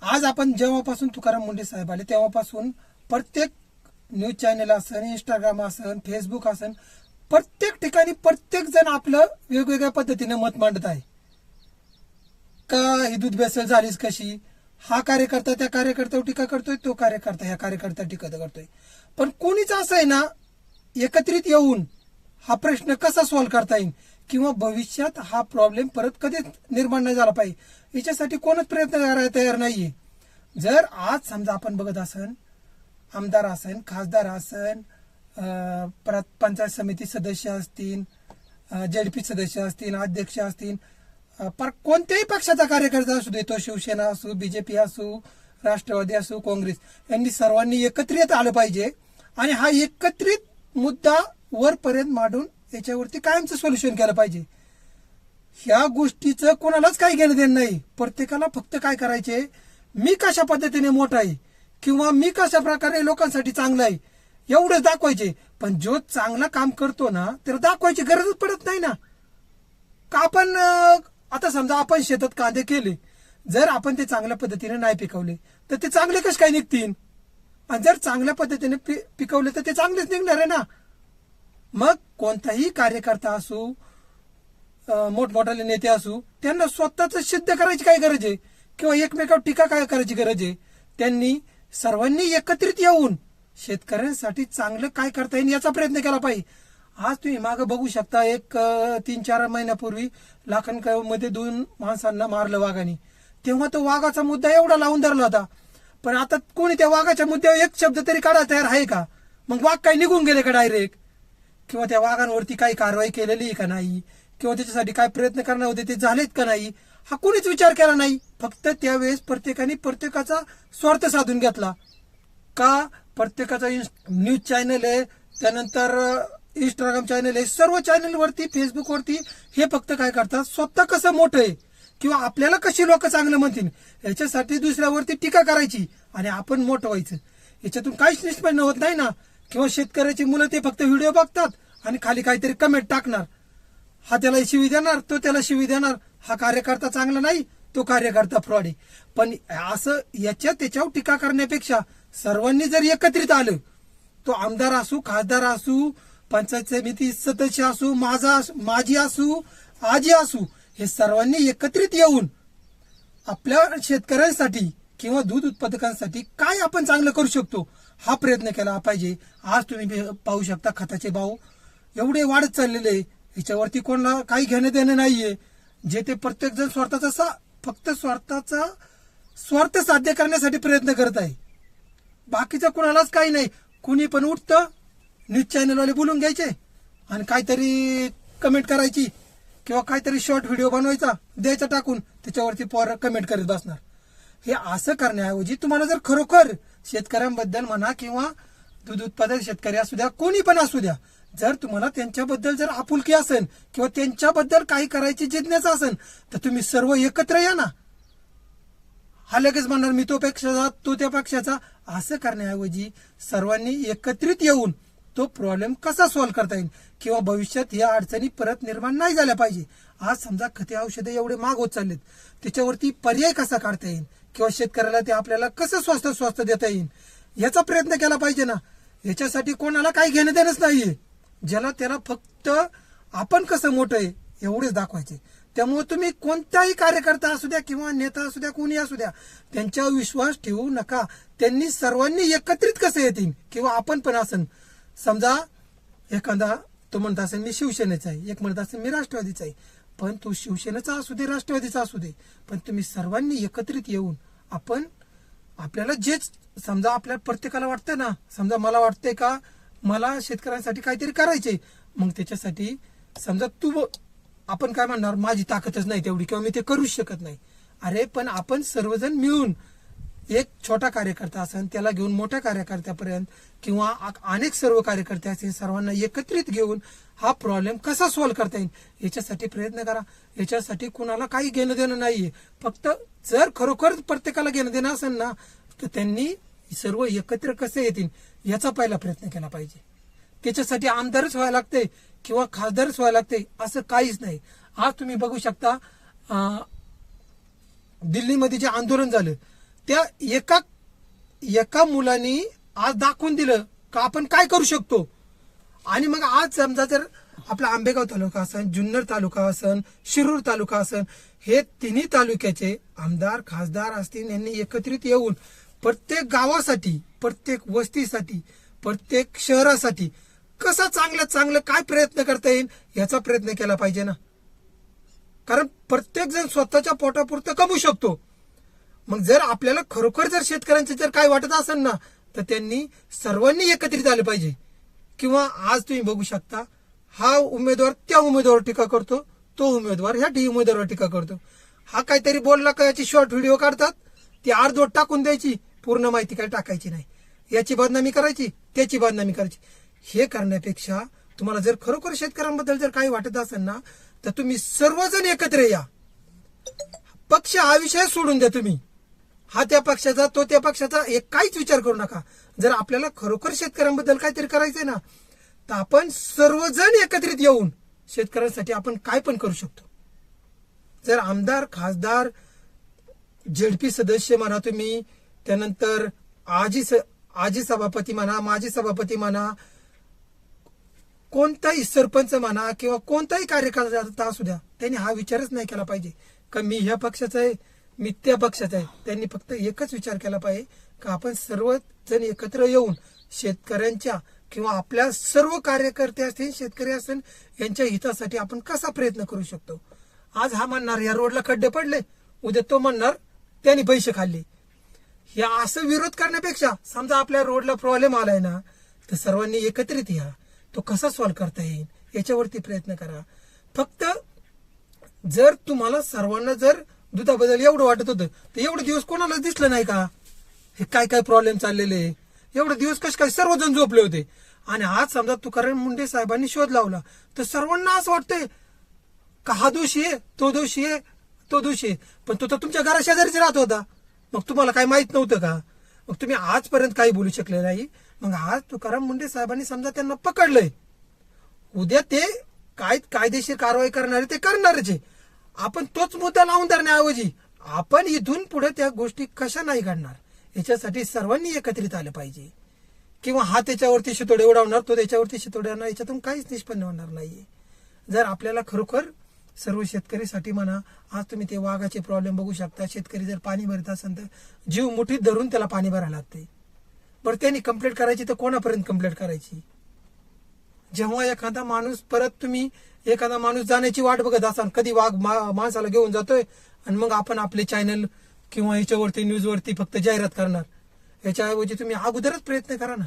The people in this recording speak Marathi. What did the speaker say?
आज आपण जेव्हापासून तुकाराम मुंडे साहेब आले तेव्हापासून प्रत्येक न्यूज चॅनल असेल, इंस्टाग्राम असेल, फेसबुक असेल, प्रत्येक ठिकाणी प्रत्येक जण आपलं वेगवेगळ्या पद्धतीने मत मांडत आहे. का ही दूध भेसळ झालीच कशी, हा कार्यकर्ता त्या कार्यकर्त्यावर टीका करतोय, तो कार्यकर्ता ह्या कार्यकर्ता टीका करतोय. पण कोणीच असं आहे ना एकत्रित येऊन हा प्रश्न कसा सॉल्व्ह करता येईल किंवा भविष्यात हा प्रॉब्लेम परत कधीच निर्माण नाही झाला पाहिजे याच्यासाठी कोणच प्रयत्न करायला तयार नाहीये. जर आज समजा आपण बघत असन, आमदार असेल, खासदार असेल, परत पंचायत समिती सदस्य असतील, जेडपी सदस्य असतील, अध्यक्ष असतील, पर कोणत्याही पक्षाचा कार्यकर्ता असू दे, तो शिवसेना असू, बीजेपी असू, राष्ट्रवादी असू, काँग्रेस, यांनी सर्वांनी एकत्रित आलं पाहिजे आणि हा एकत्रित मुद्दा वरपर्यंत मांडून याच्यावरती कायमचं सोल्युशन केलं पाहिजे. ह्या गोष्टीचं कोणालाच काही घेणं देणं नाही. प्रत्येकाला फक्त काय करायचे, मी कशा पद्धतीने मोठा आहे किंवा मी कशा प्रकारे लोकांसाठी चांगला आहे एवढंच दाखवायचे. पण जो चांगला काम करतो ना त्याला दाखवायची गरजच पडत नाही ना. का आपण आता समजा आपण शेतात कांदे केले, जर आपण ते चांगल्या पद्धतीने नाही पिकवले तर ते चांगले कसे काय निघतील, आणि जर चांगल्या पद्धतीने पिकवले तर ते चांगलेच निघणार आहे ना. मग कोणताही कार्यकर्ता असू, मोठमोठाले नेते असू, त्यांना स्वतःच सिद्ध करायची काय गरज आहे किंवा एकमेकावर टीका काय करायची गरज आहे. त्यांनी सर्वांनी एकत्रित येऊन शेतकऱ्यांसाठी चांगलं काय करता येईल याचा प्रयत्न केला पाहिजे. आज तुम्ही मागं बघू शकता, एक 3-4 महिन्यापूर्वी लाखनगावमध्ये 2 माणसांना मारलं वाघाने. तेव्हा तो वाघाचा मुद्दा एवढा लावून धरला होता. पण आता कोणी त्या वाघाच्या मुद्द्यावर एक शब्द तरी काढायला तयार आहे का? मग वाघ काही निघून गेले का डायरेक्ट, किंवा त्या वाघांवरती काही कारवाई केलेली का नाही, किंवा त्याच्यासाठी काय प्रयत्न करणार होते ते झालेत का नाही, हा कोणीच विचार केला नाही. फक्त त्यावेळेस प्रत्येकाने प्रत्येकाचा स्वार्थ साधून घेतला. का प्रत्येकाचा न्यूज चॅनल आहे, त्यानंतर इंस्टाग्राम चॅनल आहे, सर्व चॅनलवरती, फेसबुकवरती हे फक्त काय करतात, स्वतः कसं मोठं आहे किंवा आपल्याला कशी लोक चांगलं म्हणतील याच्यासाठी दुसऱ्यावरती टीका करायची आणि आपण मोठं व्हायचं. याच्यातून काहीच निष्पन्न होत नाही ना. किंवा शेतकऱ्याची मुलं ते फक्त व्हिडिओ बघतात आणि खाली काहीतरी कमेंट टाकणार, हा त्याला शिवी देणार, तो त्याला शिवी देणार, हा कार्यकर्ता चांगला नाही, तो कार्यकर्ता फ्रॉड आहे. पण असं त्याच्यावर टीका करण्यापेक्षा सर्वांनी जर एकत्रित आलं, तो आमदार असू, खासदार असू, पंचायत समिती सदस्य असू, माझी असू, आजी असू, हे सर्वांनी एकत्रित येऊन आपल्या शेतकऱ्यांसाठी किंवा दूध उत्पादकांसाठी काय आपण चांगलं करू शकतो हा प्रयत्न केला पाहिजे. आज तुम्ही पाहू शकता खताचे भाव एवढे वाढत चाललेले, याच्यावरती कोणाला काही घेणं देणं नाहीये. जे ते प्रत्येक जण स्वतःचा फक्त स्वतःचा स्वार्थ साध्य करण्यासाठी प्रयत्न करत आहे. बाकीचं कोणालाच काही नाही. कुणी पण उठतं, न्यूज चॅनलवाले बोलून घ्यायचे आणि काहीतरी कमेंट करायची किंवा काहीतरी शॉर्ट व्हिडिओ बनवायचा, द्यायचा टाकून, त्याच्यावरती पोरं कमेंट करत बसणार. हे असं करण्याऐवजी तुम्हाला जर खरोखर शेतकऱ्यांबद्दल म्हणा किंवा दूध उत्पादक शेतकरी असू द्या, कोणी पण असू द्या, जर तुम्हाला त्यांच्याबद्दल जर आपुलकी असेल किंवा त्यांच्याबद्दल काही करायची जिज्ञासा असेल तर तुम्ही सर्व एकत्र या ना. हा लगेच म्हणणार मी तो पेक्षाचा, तो त्या पक्षाचा, असं करण्याऐवजी सर्वांनी एकत्रित येऊन तो प्रॉब्लेम कसा सॉल्व्ह करता येईल किंवा भविष्यात या अडचणी परत निर्माण नाही झाल्या पाहिजे. आज समजा खते औषधे एवढे महाग होत चाललेत, त्याच्यावरती पर्याय कसा काढता येईल किंवा शेतकऱ्याला ते आपल्याला कसं स्वस्त देता येईल याचा प्रयत्न केला पाहिजे ना. याच्यासाठी कोणाला काही घेणं देणंच नाहीये. ज्याला त्याला फक्त आपण कसं मोठं आहे एवढेच दाखवायचे. त्यामुळे तुम्ही कोणताही कार्यकर्ता असू द्या किंवा नेता असू द्या, कोणी असू द्या, त्यांच्यावर विश्वास ठेवू नका. त्यांनी सर्वांनी एकत्रित कसं येतील किंवा आपण पण असन, समजा एखादा तो म्हणत असेल मी शिवसेनेचा आहे, एक म्हणत असेल मी राष्ट्रवादीचा आहे, पण तो शिवसेनेचा असू दे, राष्ट्रवादीचा असू दे, पण तुम्ही सर्वांनी एकत्रित येऊन आपण आपल्याला जेच समजा आपल्या प्रत्येकाला वाटतं ना, समजा मला वाटतंय का मला शेतकऱ्यांसाठी काहीतरी करायचे, मग त्याच्यासाठी समजा आपण काय म्हणणार माझी ताकदच नाही तेवढी किंवा मी ते करूच शकत नाही. अरे पण आपण सर्वजण मिळून एक छोटा कार्यकर्ता असेल त्याला घेऊन मोठ्या कार्यकर्त्यापर्यंत किंवा अनेक सर्व कार्यकर्ते असतील, सर्वांना एकत्रित घेऊन हा प्रॉब्लेम कसा सॉल्व्ह करता येईल याच्यासाठी प्रयत्न करा. याच्यासाठी कुणाला काही घेणं देणं नाहीये. फक्त जर खरोखर प्रत्येकाला घेणं देणं असेल ना तर त्यांनी सर्व एकत्र कसे येतील याचा पहिला प्रयत्न केला पाहिजे. त्याच्यासाठी आमदारच व्हायला लागते किंवा खासदारच व्हायला लागते असं काहीच नाही. आज तुम्ही बघू शकता दिल्लीमध्ये जे आंदोलन झालं त्या एका मुलाने आज दाखवून दिलं का आपण काय करू शकतो. आणि मग आज समजा जर आपला आंबेगाव तालुका असन, जुन्नर तालुका असन, शिरूर तालुका असन, हे तिन्ही तालुक्याचे आमदार खासदार असतील यांनी एकत्रित येऊन प्रत्येक गावासाठी, प्रत्येक वस्तीसाठी, प्रत्येक शहरासाठी कसं चांगलं काय प्रयत्न करता येईल याचा प्रयत्न केला पाहिजे ना. कारण प्रत्येक जण स्वतःच्या पोटापुरतं कमवू शकतो. मग जर आपल्याला खरोखर जर शेतकऱ्यांचं जर काय वाटत असेल ना तर त्यांनी सर्वांनी एकत्रित आले पाहिजे. किंवा आज तुम्ही बघू शकता हा उमेदवार त्या उमेदवारावर टीका करतो, तो उमेदवार ह्या उमेदवारावर टीका करतो. हा काहीतरी बोलला का याची शॉर्ट व्हिडिओ काढतात, ती अर्धवट टाकून द्यायची, पूर्ण माहिती काय टाकायची नाही. याची बदनामी करायची, त्याची बदनामी करायची. हे करण्यापेक्षा तुम्हाला जर खरोखर शेतकऱ्यांबद्दल जर काही वाटत असेल ना तर तुम्ही सर्वजण एकत्र या. पक्ष हा विषय सोडून द्या. तुम्ही हा त्या पक्षाचा, तो त्या पक्षाचा, एक काहीच विचार करू नका. जर आपल्याला खरोखर शेतकऱ्यांबद्दल काहीतरी करायचंय ना तर आपण सर्वजण एकत्रित येऊन शेतकऱ्यांसाठी आपण काय पण करू शकतो. जर आमदार खासदार झेडपी सदस्य म्हणा, तुम्ही त्यानंतर आजी सभापती म्हणा, माजी सभापती म्हणा, कोणताही सरपंच म्हणा किंवा कोणताही कार्यकर्ता असू द्या, त्यांनी हा विचारच नाही केला पाहिजे का मी ह्या पक्षाचा आहे, मी त्या पक्षाचा आहे. त्यांनी फक्त एकच विचार केला पाहिजे का आपण सर्वजण एकत्र येऊन शेतकऱ्यांच्या किंवा आपल्या सर्व कार्यकर्ते असतील, शेतकरी असतील, यांच्या हितासाठी आपण कसा प्रयत्न करू शकतो. आज हा म्हणणार या रोडला खड्डे पडले, उद्या तो म्हणणार त्यांनी पैसे खाल्ले. या असं विरोध करण्यापेक्षा समजा आपल्या रोडला प्रॉब्लेम आलाय ना तर सर्वांनी एकत्रित या, तो कसा सॉल्व्ह करता येईल याच्यावरती प्रयत्न करा. फक्त जर तुम्हाला सर्वांना जर दुधाबद्दल एवढं वाटत होतं तर एवढे दिवस कोणाला दिसलं नाही का हे काय प्रॉब्लेम चाललेले, एवढे दिवस कसे काय सर्वजण झोपले होते. आणि आज समजा तुकाराम मुंडे साहेबांनी शोध लावला तर सर्वांना असं वाटतंय का हा दोषी आहे, तो दोषी आहे, तो दोषी आहे. पण तो तर तुमच्या घराशेजारीच राहत होता, मग तुम्हाला काही माहित नव्हतं का? मग तुम्ही आजपर्यंत काही बोलू शकले नाही. मग आज तुकाराम मुंडे साहेबांनी समजा त्यांना पकडलंय, उद्या ते काय कायदेशीर कारवाई करणारे ते करणारच आहे. आपण तोच मुद्दा लावून धरण्याऐवजी आपण इथून पुढे त्या गोष्टी कशा नाही घडणार याच्यासाठी सर्वांनी एकत्रित आलं पाहिजे. किंवा हा त्याच्यावरती शितोडे उडवणार, तो त्याच्यावरती शितोडे आणणार, याच्यातून काहीच निष्पन्न होणार नाहीये. जर आपल्याला खरोखर सर्व शेतकरीसाठी म्हणा, आज तुम्ही ते वाघाचे प्रॉब्लेम बघू शकता. शेतकरी जर पाणी भरत असेल तर जीव मुठीत धरून त्याला पाणी भरायला लागते. बरं त्यांनी कंप्लेंट करायची तर कोणापर्यंत कंप्लेंट करायची? जेव्हा एखादा माणूस जाण्याची वाट बघत असाल, कधी वाघ माणसाला घेऊन जातोय आणि मग आपण आपले चॅनल किंवा याच्यावरती न्यूजवरती फक्त जाहिरात करणार, याच्याऐवजी तुम्ही अगोदरच प्रयत्न करा ना.